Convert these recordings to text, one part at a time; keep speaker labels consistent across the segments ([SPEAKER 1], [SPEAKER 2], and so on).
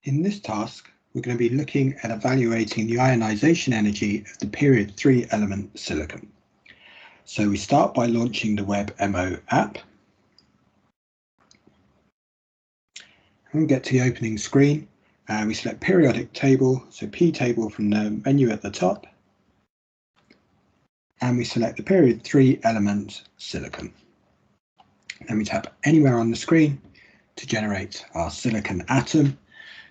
[SPEAKER 1] In this task, we're going to be looking at evaluating the ionization energy of the period 3 element silicon. So we start by launching the WebMO app. When we get to the opening screen, we select periodic table, so P table from the menu at the top, and we select the period 3 element silicon. Then we tap anywhere on the screen to generate our silicon atom.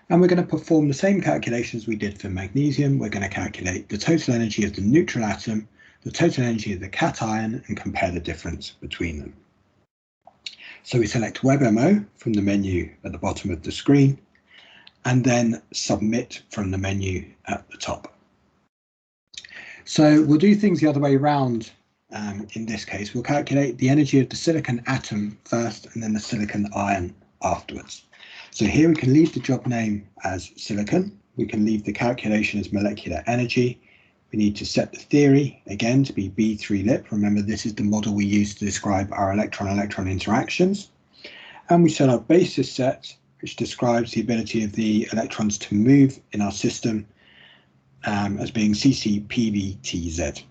[SPEAKER 1] And we're going to perform the same calculations we did for magnesium. We're going to calculate the total energy of the neutral atom, the total energy of the cation, and compare the difference between them. So we select WebMO from the menu at the bottom of the screen, and then Submit from the menu at the top. So we'll do things the other way around. In this case, we'll calculate the energy of the silicon atom first, and then the silicon ion afterwards. So here we can leave the job name as silicon. We can leave the calculation as molecular energy. We need to set the theory again to be B3-lip. Remember, this is the model we use to describe our electron-electron interactions. And we set our basis set, which describes the ability of the electrons to move in our system as being CCPVTZ.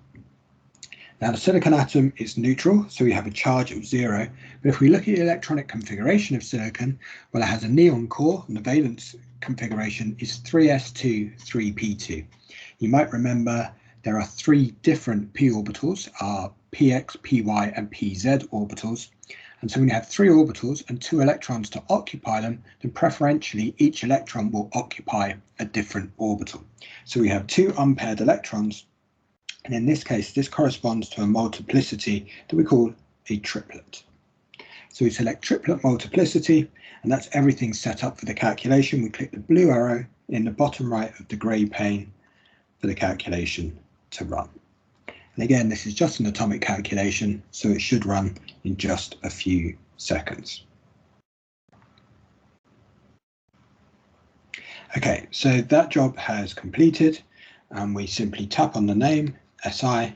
[SPEAKER 1] Now the silicon atom is neutral, so we have a charge of 0. But if we look at the electronic configuration of silicon, well, it has a neon core, and the valence configuration is 3s2, 3p2. You might remember there are 3 different p orbitals, are px, py, and pz orbitals. And so when you have 3 orbitals and 2 electrons to occupy them, then preferentially each electron will occupy a different orbital. So we have 2 unpaired electrons. And in this case, this corresponds to a multiplicity that we call a triplet. So we select triplet multiplicity, and that's everything set up for the calculation. We click the blue arrow in the bottom right of the grey pane for the calculation to run. And again, this is just an atomic calculation, so it should run in just a few seconds. Okay, so that job has completed, and we simply tap on the name, SI,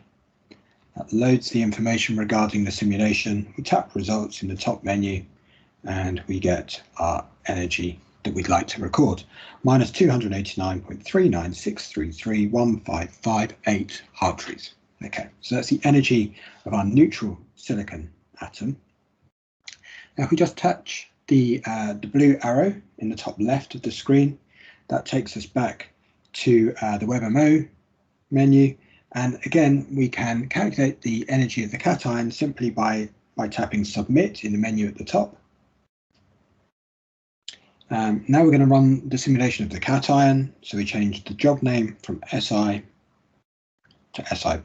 [SPEAKER 1] that loads the information regarding the simulation. We tap results in the top menu, and we get our energy that we'd like to record, minus 289.396331558 Hartrees. Okay, so that's the energy of our neutral silicon atom. Now if we just touch the blue arrow in the top left of the screen, that takes us back to the WebMO menu. And again, we can calculate the energy of the cation simply by tapping Submit in the menu at the top. Now we're going to run the simulation of the cation. So we change the job name from SI to SI+.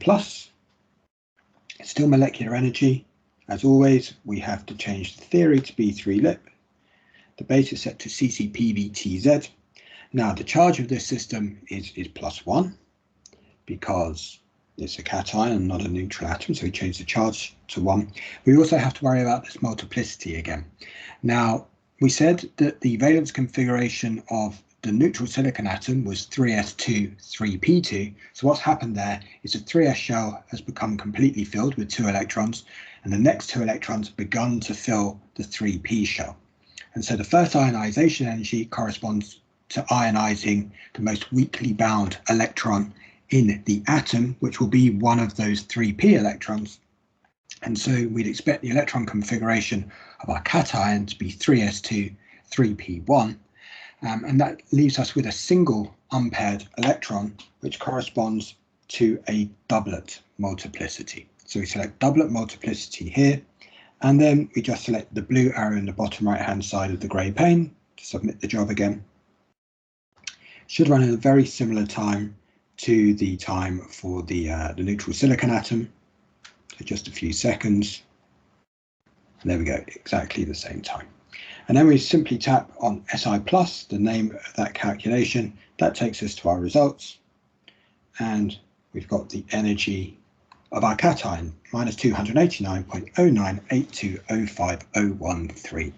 [SPEAKER 1] It's still molecular energy. As always, we have to change the theory to B3-lip, the basis set to CCPVTZ. Now the charge of this system is +1 because it's a cation and not a neutral atom, so we change the charge to 1. We also have to worry about this multiplicity again. Now we said that the valence configuration of the neutral silicon atom was 3s2, 3p2. So what's happened there is the 3s shell has become completely filled with 2 electrons, and the next 2 electrons have begun to fill the 3p shell. And so the first ionization energy corresponds to ionizing the most weakly bound electron in the atom, which will be one of those 3p electrons. And so we'd expect the electron configuration of our cation to be 3s2, 3p1. And that leaves us with a single unpaired electron, which corresponds to a doublet multiplicity. So we select doublet multiplicity here, and then we just select the blue arrow in the bottom right-hand side of the grey pane to submit the job again. Should run in a very similar time to the time for the neutral silicon atom, so just a few seconds. And there we go, exactly the same time. And then we simply tap on SI+, the name of that calculation. That takes us to our results, and we've got the energy of our cation, minus 289.098205.013.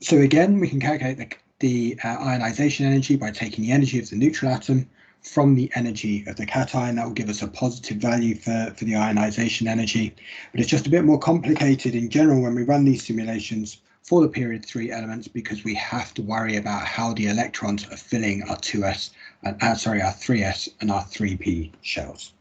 [SPEAKER 1] So again, we can calculate the ionization energy by taking the energy of the neutral atom from the energy of the cation. That will give us a positive value for the ionization energy, but it's just a bit more complicated in general when we run these simulations for the period 3 elements because we have to worry about how the electrons are filling our 2s and our 3s and our 3p shells.